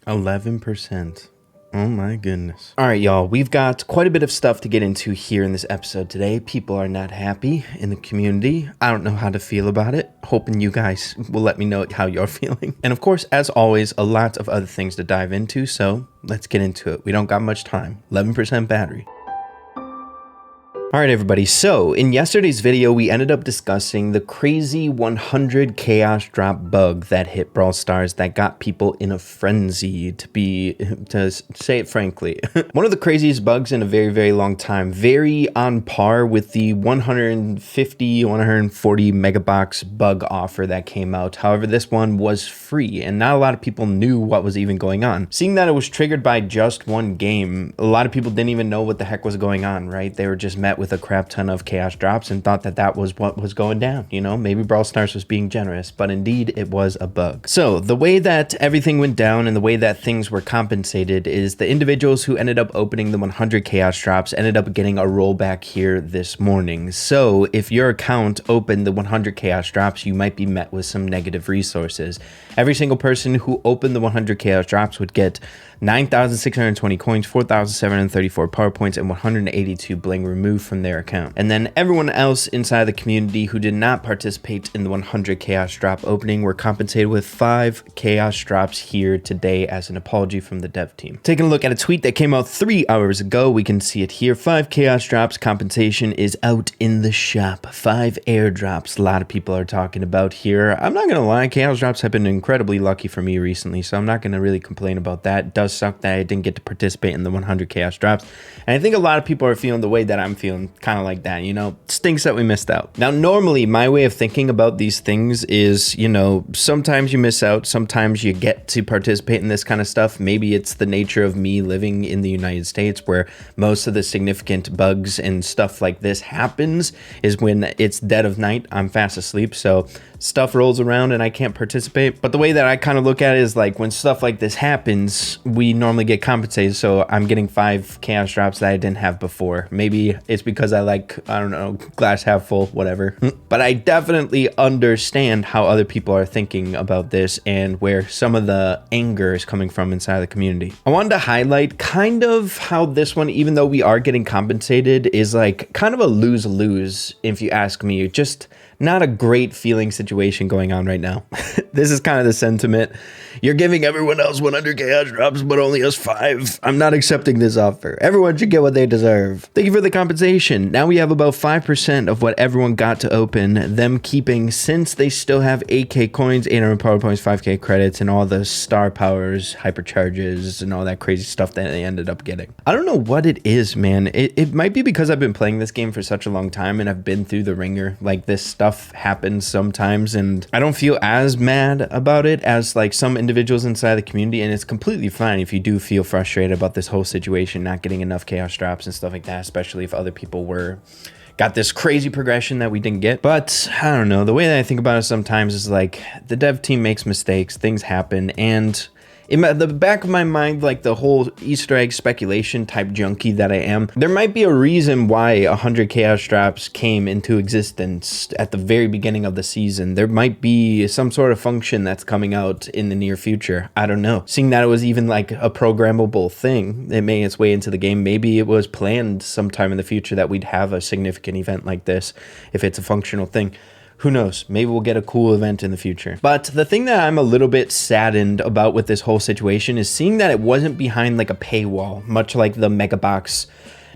11%. Oh my goodness. All right, y'all, we've got quite a bit of stuff to get into here in this episode today. People are not happy in the community. I don't know how to feel about it. Hoping you guys will let me know how you're feeling. And of course, as always, a lot of other things to dive into, so let's get into it. We don't got much time. 11% battery. All right, everybody, so in yesterday's video, we ended up discussing the crazy 100 chaos drop bug that hit Brawl Stars that got people in a frenzy, to say it frankly. One of the craziest bugs in a very, very long time, very on par with the 150, 140 megabox bug offer that came out. However, this one was free and not a lot of people knew what was even going on. Seeing that it was triggered by just one game, a lot of people didn't even know what the heck was going on, right? They were just met with a crap ton of chaos drops and thought that that was what was going down. You know, maybe Brawl Stars was being generous, but indeed it was a bug. So the way that everything went down and the way that things were compensated is the individuals who ended up opening the 100 chaos drops ended up getting a rollback here this morning. So if your account opened the 100 chaos drops, you might be met with some negative resources. Every single person who opened the 100 chaos drops would get 9,620 coins, 4,734 power points, and 182 bling removed from their account. And then everyone else inside the community who did not participate in the 100 chaos drop opening were compensated with 5 chaos drops here today as an apology from the dev team. Taking a look at a tweet that came out 3 hours ago, we can see it here. 5 chaos drops compensation is out in the shop. 5 airdrops. A lot of people are talking about here. I'm not gonna lie, chaos drops have been incredibly lucky for me recently, so I'm not gonna really complain about that. It does suck that I didn't get to participate in the 100 chaos drops, and I think a lot of people are feeling the way that I'm feeling, kind of like that, you know. It stinks that we missed out. Now, normally my way of thinking about these things is, you know, sometimes you miss out, sometimes you get to participate in this kind of stuff. Maybe it's the nature of me living in the United States where most of the significant bugs and stuff like this happens is when it's dead of night, I'm fast asleep, so stuff rolls around and I can't participate. But the way that I kind of look at it is like when stuff like this happens, we normally get compensated, so I'm getting 5 chaos drops that I didn't have before. Maybe it's because I like, I don't know, glass half full, whatever. But I definitely understand how other people are thinking about this and where some of the anger is coming from inside the community. I wanted to highlight kind of how this one, even though we are getting compensated, is like kind of a lose-lose, if you ask me. Just not a great feeling situation going on right now. This is kind of the sentiment. You're giving everyone else 100 chaos drops, but only us 5. I'm not accepting this offer. Everyone should get what they deserve. Thank you for the compensation. Now we have about 5% of what everyone got to open, them keeping, since they still have 8k coins, 800 power points, 5k credits, and all the star powers, hypercharges, and all that crazy stuff that they ended up getting. I don't know what it is, man. It might be because I've been playing this game for such a long time and I've been through the ringer. Like, this stuff happens sometimes and I don't feel as mad about it as like some individuals inside the community, and it's completely fine if you do feel frustrated about this whole situation, not getting enough chaos drops and stuff like that, especially if other people got this crazy progression that we didn't get. But I don't know, the way that I think about it sometimes is like the dev team makes mistakes, things happen, and in the back of my mind, like the whole Easter egg speculation type junkie that I am, there might be a reason why 100 chaos drops came into existence at the very beginning of the season. There might be some sort of function that's coming out in the near future. I don't know. Seeing that it was even like a programmable thing, it made its way into the game. Maybe it was planned sometime in the future that we'd have a significant event like this if it's a functional thing. Who knows? Maybe we'll get a cool event in the future. But the thing that I'm a little bit saddened about with this whole situation is seeing that it wasn't behind like a paywall, much like the Megabox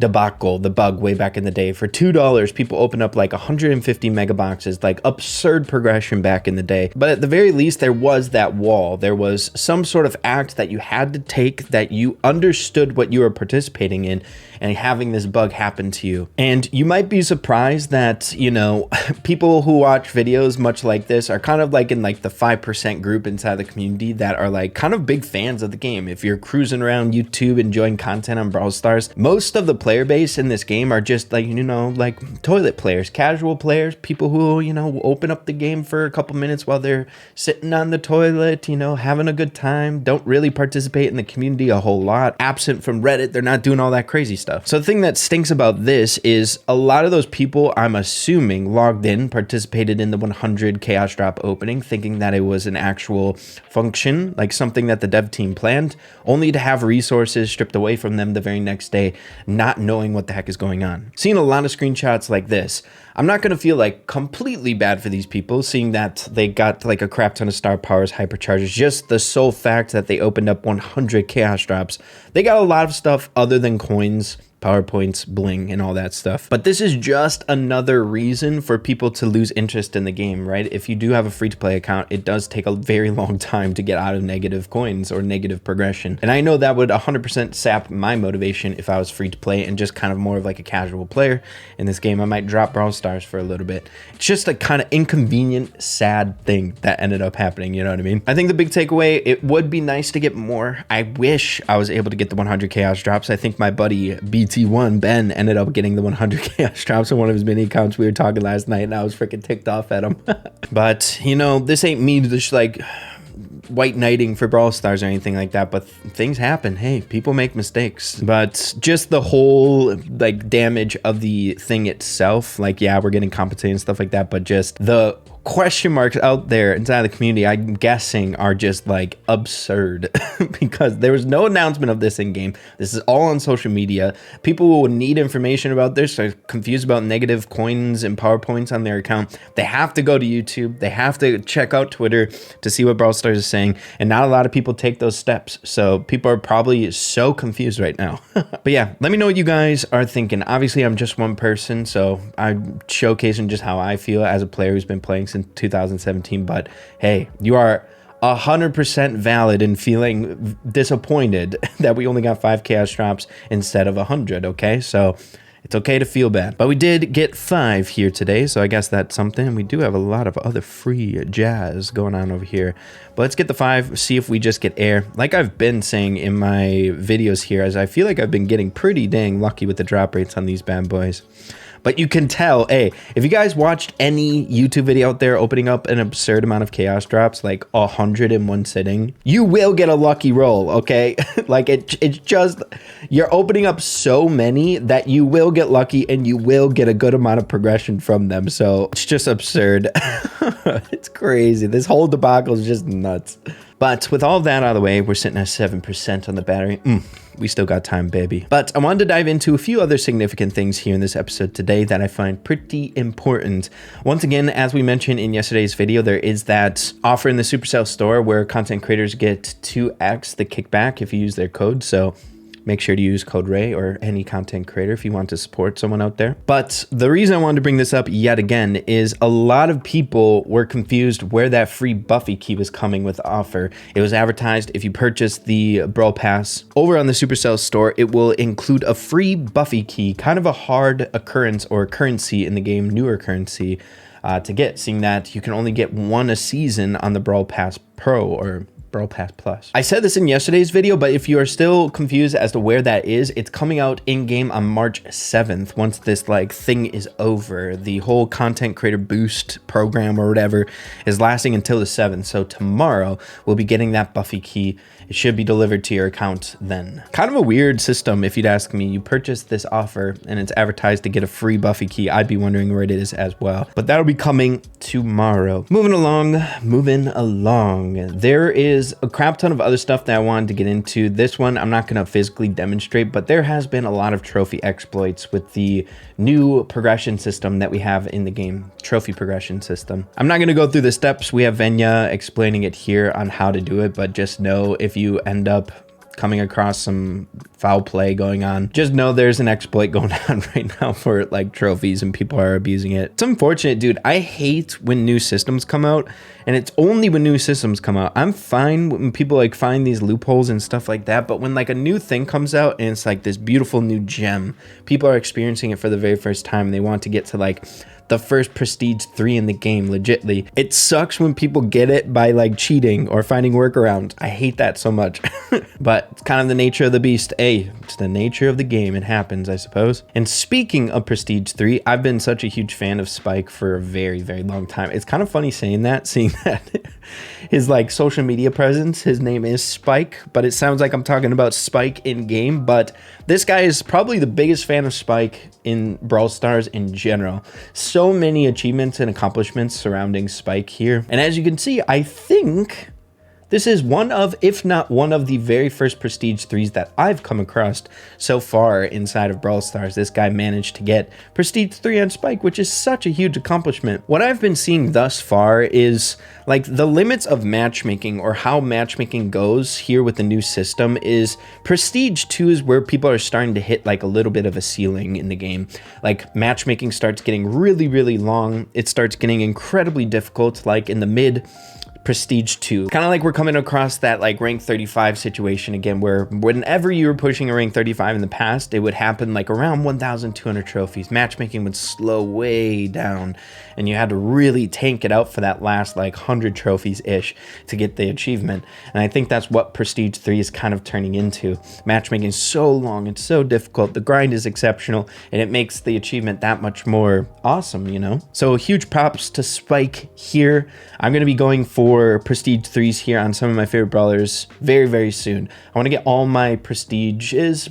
debacle, the bug way back in the day. For $2, people open up like 150 megaboxes, like absurd progression back in the day. But at the very least, there was that wall. There was some sort of act that you had to take, that you understood what you were participating in, and having this bug happen to you. And you might be surprised that, you know, people who watch videos much like this are kind of like in like the 5% group inside the community that are like kind of big fans of the game. If you're cruising around YouTube enjoying content on Brawl Stars, most of the player base in this game are just like, you know, like toilet players, casual players, people who, you know, open up the game for a couple minutes while they're sitting on the toilet, you know, having a good time, don't really participate in the community a whole lot, absent from Reddit, they're not doing all that crazy stuff. So the thing that stinks about this is a lot of those people, I'm assuming, logged in, participated in the 100 chaos drop opening, thinking that it was an actual function, like something that the dev team planned, only to have resources stripped away from them the very next day, not knowing what the heck is going on. Seeing a lot of screenshots like this, I'm not going to feel like completely bad for these people, seeing that they got like a crap ton of star powers, hypercharges, just the sole fact that they opened up 100 chaos drops. They got a lot of stuff other than coins, PowerPoints, bling, and all that stuff. But this is just another reason for people to lose interest in the game, right? If you do have a free-to-play account, it does take a very long time to get out of negative coins or negative progression. And I know that would 100% sap my motivation if I was free-to-play and just kind of more of like a casual player in this game. I might drop Brawl Stars for a little bit. It's just a kind of inconvenient, sad thing that ended up happening, you know what I mean? I think the big takeaway, it would be nice to get more. I wish I was able to get the 100 chaos drops. I think my buddy BT1 Ben ended up getting the 100 chaos drops on one of his mini accounts. We were talking last night and I was freaking ticked off at him. But you know, this ain't me just like white knighting for Brawl Stars or anything like that, but things happen. Hey, people make mistakes. But just the whole like damage of the thing itself, like yeah, we're getting compensated and stuff like that, but just the question marks out there inside the community, I'm guessing, are just like absurd because there was no announcement of this in game. This is all on social media. People who need information about this are confused about negative coins and PowerPoints on their account. They have to go to YouTube. They have to check out Twitter to see what Brawl Stars is saying. And not a lot of people take those steps. So people are probably so confused right now. But yeah, let me know what you guys are thinking. Obviously, I'm just one person, so I'm showcasing just how I feel as a player who's been playing since 2017, but hey, you are 100% valid in feeling disappointed that we only got 5 chaos drops instead of 100, okay? So it's okay to feel bad, but we did get 5 here today, so I guess that's something. We do have a lot of other free jazz going on over here, but let's get the 5, see if we just get air. Like I've been saying in my videos here, as I feel like I've been getting pretty dang lucky with the drop rates on these bad boys. But you can tell, hey, if you guys watched any YouTube video out there opening up an absurd amount of chaos drops, like 100 in one sitting, you will get a lucky roll, okay? Like it's just, you're opening up so many that you will get lucky and you will get a good amount of progression from them. So it's just absurd. It's crazy. This whole debacle is just nuts. But with all of that out of the way, we're sitting at 7% on the battery. We still got time, baby. But I wanted to dive into a few other significant things here in this episode today that I find pretty important. Once again, as we mentioned in yesterday's video, there is that offer in the Supercell store where content creators get 2x the kickback if you use their code. So make sure to use code Ray or any content creator if you want to support someone out there. But the reason I wanted to bring this up yet again is a lot of people were confused where that free Buffy key was coming with the offer. It was advertised if you purchase the Brawl Pass over on the Supercell store, it will include a free Buffy key, kind of a hard occurrence or currency in the game, newer currency to get, seeing that you can only get 1 a season on the Brawl Pass Pro or Brawl Pass Plus. I said this in yesterday's video, but if you are still confused as to where that is, it's coming out in-game on March 7th. Once this like thing is over, the whole content creator boost program or whatever is lasting until the 7th. So tomorrow we'll be getting that Buffy key. It should be delivered to your account then. Kind of a weird system if you'd ask me. You purchase this offer and it's advertised to get a free Buffy key. I'd be wondering where it is as well, but that'll be coming tomorrow. Moving along. There is a crap ton of other stuff that I wanted to get into. This one I'm not going to physically demonstrate, but there has been a lot of trophy exploits with the new progression system that we have in the game, trophy progression system. I'm not going to go through the steps. We have Venya explaining it here on how to do it, but just know if you end up coming across some foul play going on, just know there's an exploit going on right now for like trophies and people are abusing it. It's unfortunate, dude. I hate when new systems come out, and it's only when new systems come out. I'm fine when people like find these loopholes and stuff like that, but when like a new thing comes out and it's like this beautiful new gem, people are experiencing it for the very first time and they want to get to like the first prestige 3 in the game, legitly. It sucks when people get it by like cheating or finding workarounds. I hate that so much. But it's kind of the nature of the beast. Hey, it's the nature of the game. It happens, I suppose. And speaking of prestige 3, I've been such a huge fan of Spike for a very, very long time. It's kind of funny saying that, seeing that his like social media presence, his name is Spike, but it sounds like I'm talking about Spike in game. But this guy is probably the biggest fan of Spike in Brawl Stars in general. So many achievements and accomplishments surrounding Spike here. And as you can see, I think this is one of, if not one of the very first prestige 3s that I've come across so far inside of Brawl Stars. This guy managed to get prestige 3 on Spike, which is such a huge accomplishment. What I've been seeing thus far is like the limits of matchmaking, or how matchmaking goes here with the new system, is prestige 2 is where people are starting to hit like a little bit of a ceiling in the game. Like matchmaking starts getting really, really long. It starts getting incredibly difficult, like in the mid prestige 2. Kind of like we're coming across that like rank 35 situation again, where whenever you were pushing a rank 35 in the past, it would happen like around 1,200 trophies. Matchmaking would slow way down, and you had to really tank it out for that last like 100 trophies ish to get the achievement. And I think that's what prestige 3 is kind of turning into. Matchmaking is so long, it's so difficult, the grind is exceptional, and it makes the achievement that much more awesome, you know? So huge props to Spike here. I'm going to be going for prestige 3s here on some of my favorite brawlers very, very soon. I want to get all my prestiges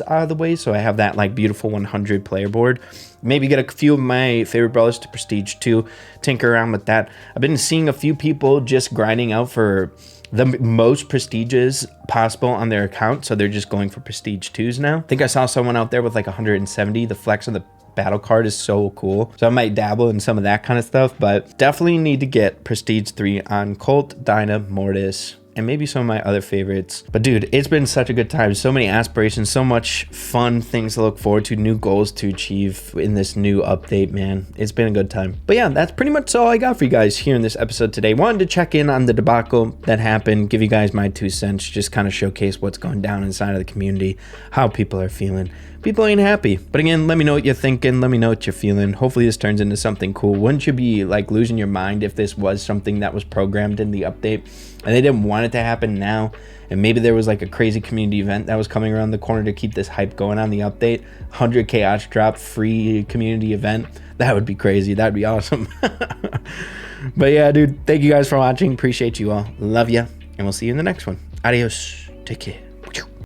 out of the way, so I have that like beautiful 100 player board. Maybe get a few of my favorite brawlers to prestige 2, tinker around with that. I've been seeing a few people just grinding out for the most prestiges possible on their account, so they're just going for prestige 2s now. I think I saw someone out there with like 170. The flex on the battle card is so cool, so I might dabble in some of that kind of stuff, but definitely need to get prestige 3 on Colt, Dyna, Mortis, and maybe some of my other favorites. But dude, it's been such a good time. So many aspirations, so much fun things to look forward to, new goals to achieve in this new update, man. It's been a good time. But yeah, that's pretty much all I got for you guys here in this episode today. Wanted to check in on the debacle that happened, give you guys my 2 cents, just kind of showcase what's going down inside of the community, how people are feeling. People ain't happy. But again, let me know what you're thinking. Let me know what you're feeling. Hopefully this turns into something cool. Wouldn't you be like losing your mind if this was something that was programmed in the update and they didn't want it to happen now? And maybe there was like a crazy community event that was coming around the corner to keep this hype going on the update. 100k odds drop, free community event. That would be crazy. That'd be awesome. But yeah, dude, thank you guys for watching. Appreciate you all. Love ya. And we'll see you in the next one. Adios. Take care.